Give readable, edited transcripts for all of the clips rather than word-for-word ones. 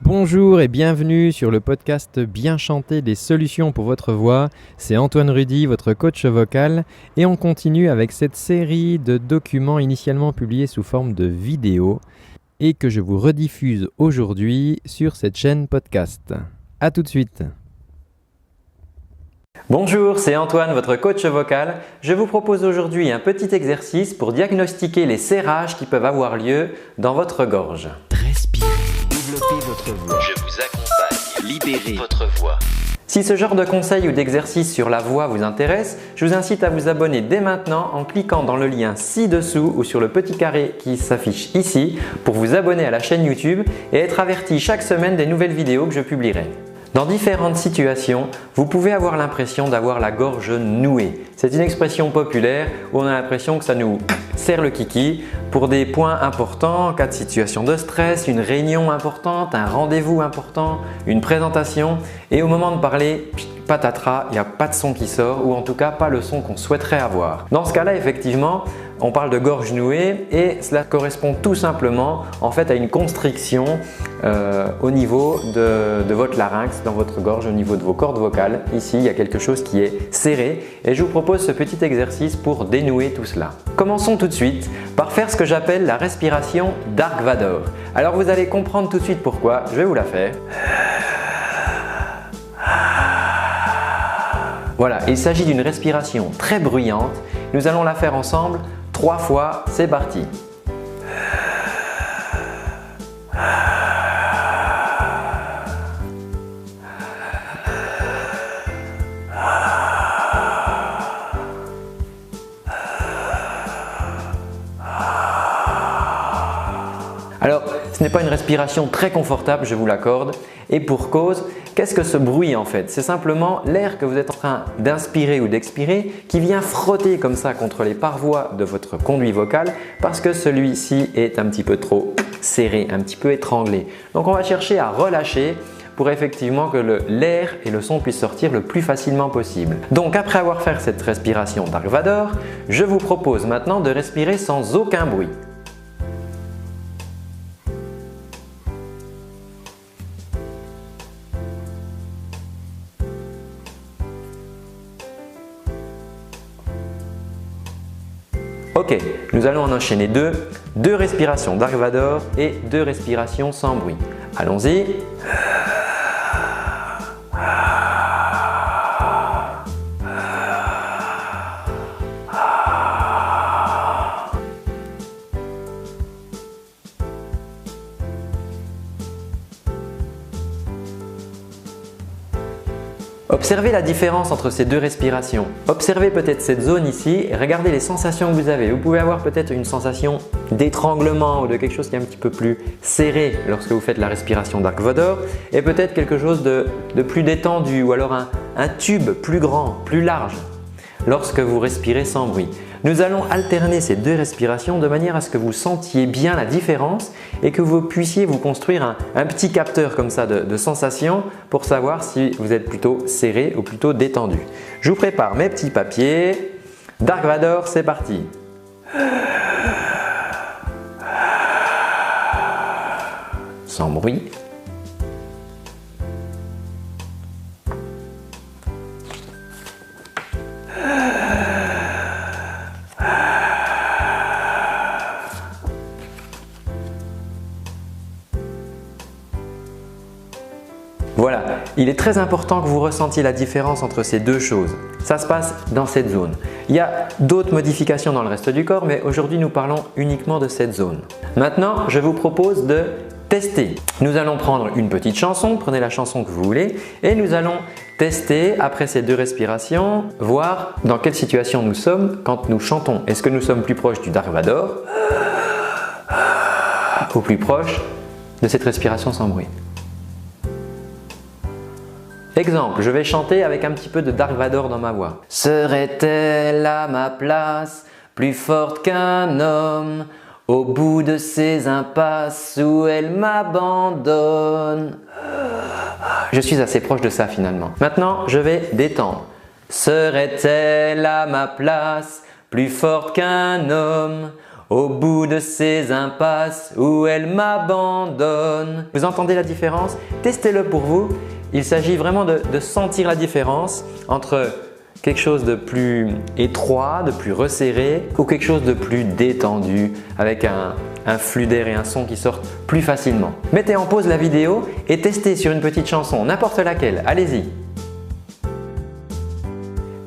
Bonjour et bienvenue sur le podcast Bien chanter des solutions pour votre voix. C'est Antoine Rudy, votre coach vocal, et on continue avec cette série de documents initialement publiés sous forme de vidéo et que je vous rediffuse aujourd'hui sur cette chaîne podcast. A tout de suite. Bonjour, c'est Antoine, votre coach vocal. Je vous propose aujourd'hui un petit exercice pour diagnostiquer les serrages qui peuvent avoir lieu dans votre gorge. Respirez, développez votre voix. Je vous accompagne, libérez votre voix. Si ce genre de conseils ou d'exercices sur la voix vous intéresse, je vous incite à vous abonner dès maintenant en cliquant dans le lien ci-dessous ou sur le petit carré qui s'affiche ici pour vous abonner à la chaîne YouTube et être averti chaque semaine des nouvelles vidéos que je publierai. Dans différentes situations, vous pouvez avoir l'impression d'avoir la gorge nouée. C'est une expression populaire où on a l'impression que ça nous serre le kiki pour des points importants, en cas de situation de stress, une réunion importante, un rendez-vous important, une présentation et au moment de parler, patatras, il n'y a pas de son qui sort ou en tout cas pas le son qu'on souhaiterait avoir. Dans ce cas-là, effectivement, on parle de gorge nouée et cela correspond tout simplement en fait à une constriction au niveau de votre larynx, dans votre gorge, au niveau de vos cordes vocales. Ici, il y a quelque chose qui est serré et je vous propose ce petit exercice pour dénouer tout cela. Commençons tout de suite par faire ce que j'appelle la respiration Dark Vador. Alors vous allez comprendre tout de suite pourquoi, je vais vous la faire. Voilà, il s'agit d'une respiration très bruyante. Nous allons la faire ensemble 3 fois, c'est parti. Alors, ce n'est pas une respiration très confortable, je vous l'accorde, et pour cause, qu'est-ce que ce bruit en fait? C'est simplement l'air que vous êtes en train d'inspirer ou d'expirer qui vient frotter comme ça contre les parois de votre conduit vocal parce que celui-ci est un petit peu trop serré, un petit peu étranglé. Donc on va chercher à relâcher pour effectivement que l'air et le son puissent sortir le plus facilement possible. Donc après avoir fait cette respiration Dark Vador, je vous propose maintenant de respirer sans aucun bruit. Ok, nous allons en enchaîner deux respirations Dark Vador et 2 respirations sans bruit. Allons-y. Observez la différence entre ces 2 respirations. Observez peut-être cette zone ici et regardez les sensations que vous avez. Vous pouvez avoir peut-être une sensation d'étranglement ou de quelque chose qui est un petit peu plus serré lorsque vous faites la respiration Dark Vador et peut-être quelque chose de plus détendu ou alors un tube plus grand, plus large lorsque vous respirez sans bruit. Nous allons alterner ces 2 respirations de manière à ce que vous sentiez bien la différence et que vous puissiez vous construire un petit capteur comme ça de sensations pour savoir si vous êtes plutôt serré ou plutôt détendu. Je vous prépare mes petits papiers. Dark Vador, c'est parti. Sans bruit. Voilà, il est très important que vous ressentiez la différence entre ces 2 choses. Ça se passe dans cette zone. Il y a d'autres modifications dans le reste du corps, mais aujourd'hui nous parlons uniquement de cette zone. Maintenant, je vous propose de tester. Nous allons prendre une petite chanson, prenez la chanson que vous voulez et nous allons tester après ces 2 respirations, voir dans quelle situation nous sommes quand nous chantons. Est-ce que nous sommes plus proches du Dark Vador ou plus proches de cette respiration sans bruit? Exemple, je vais chanter avec un petit peu de Dark Vador dans ma voix. Serait-elle à ma place, plus forte qu'un homme, au bout de ces impasses où elle m'abandonne? Je suis assez proche de ça finalement. Maintenant, je vais détendre. Serait-elle à ma place, plus forte qu'un homme, au bout de ces impasses où elle m'abandonne. Vous entendez la différence? Testez-le pour vous. Il s'agit vraiment de sentir la différence entre quelque chose de plus étroit, de plus resserré ou quelque chose de plus détendu avec un flux d'air et un son qui sortent plus facilement. Mettez en pause la vidéo et testez sur une petite chanson, n'importe laquelle. Allez-y!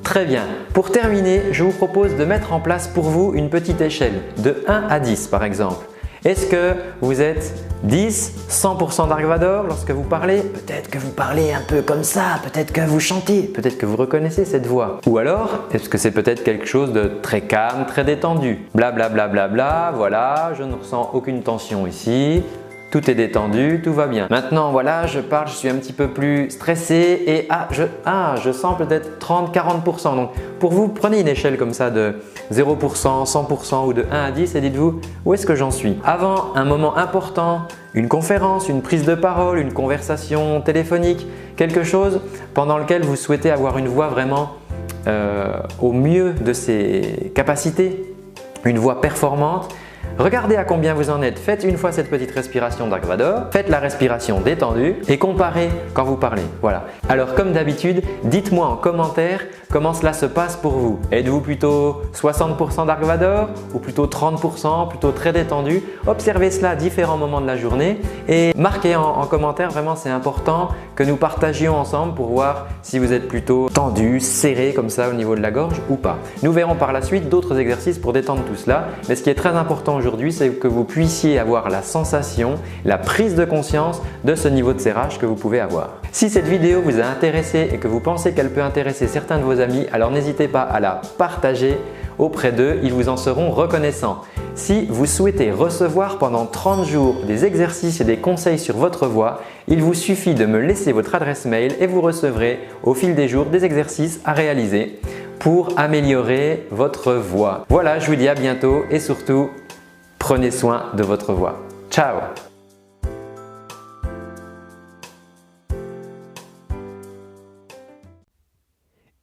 Très bien. Pour terminer, je vous propose de mettre en place pour vous une petite échelle de 1 à 10 par exemple. Est-ce que vous êtes 10, 100% Dark Vador lorsque vous parlez? Peut-être que vous parlez un peu comme ça, peut-être que vous chantez, peut-être que vous reconnaissez cette voix. Ou alors, est-ce que c'est peut-être quelque chose de très calme, très détendu? Bla bla bla bla bla, voilà, je ne ressens aucune tension ici. Tout est détendu, tout va bien. Maintenant, voilà, je parle, je suis un petit peu plus stressé et je sens peut-être 30-40%. Donc, pour vous, prenez une échelle comme ça de 0%, 100% ou de 1 à 10 et dites-vous où est-ce que j'en suis. Avant un moment important, une conférence, une prise de parole, une conversation téléphonique, quelque chose pendant lequel vous souhaitez avoir une voix vraiment au mieux de ses capacités, une voix performante. Regardez à combien vous en êtes, faites une fois cette petite respiration Dark Vador, faites la respiration détendue et comparez quand vous parlez. Voilà. Alors comme d'habitude, dites-moi en commentaire comment cela se passe pour vous. Êtes-vous plutôt 60% Dark Vador ou plutôt 30%, plutôt très détendu? Observez cela à différents moments de la journée et marquez en commentaire, vraiment c'est important que nous partagions ensemble pour voir si vous êtes plutôt tendu, serré comme ça au niveau de la gorge ou pas. Nous verrons par la suite d'autres exercices pour détendre tout cela, mais ce qui est très important aujourd'hui, c'est que vous puissiez avoir la sensation, la prise de conscience de ce niveau de serrage que vous pouvez avoir. Si cette vidéo vous a intéressé et que vous pensez qu'elle peut intéresser certains de vos amis, alors n'hésitez pas à la partager auprès d'eux, ils vous en seront reconnaissants. Si vous souhaitez recevoir pendant 30 jours des exercices et des conseils sur votre voix, il vous suffit de me laisser votre adresse mail et vous recevrez au fil des jours des exercices à réaliser pour améliorer votre voix. Voilà, je vous dis à bientôt et surtout, prenez soin de votre voix. Ciao!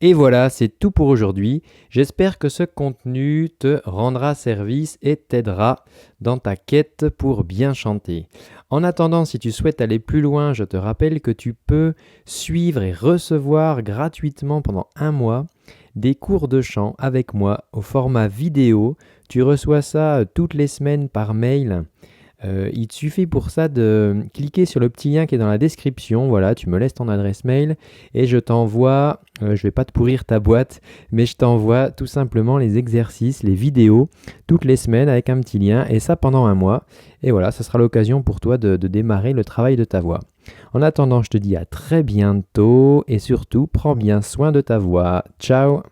Et voilà, c'est tout pour aujourd'hui. J'espère que ce contenu te rendra service et t'aidera dans ta quête pour bien chanter. En attendant, si tu souhaites aller plus loin, je te rappelle que tu peux suivre et recevoir gratuitement pendant 1 mois des cours de chant avec moi au format vidéo. Tu reçois ça toutes les semaines par mail. Il te suffit pour ça de cliquer sur le petit lien qui est dans la description. Voilà, tu me laisses ton adresse mail et je t'envoie, je ne vais pas te pourrir ta boîte, mais je t'envoie tout simplement les exercices, les vidéos toutes les semaines avec un petit lien et ça pendant 1 mois. Et voilà, ça sera l'occasion pour toi de démarrer le travail de ta voix. En attendant, je te dis à très bientôt et surtout, prends bien soin de ta voix. Ciao!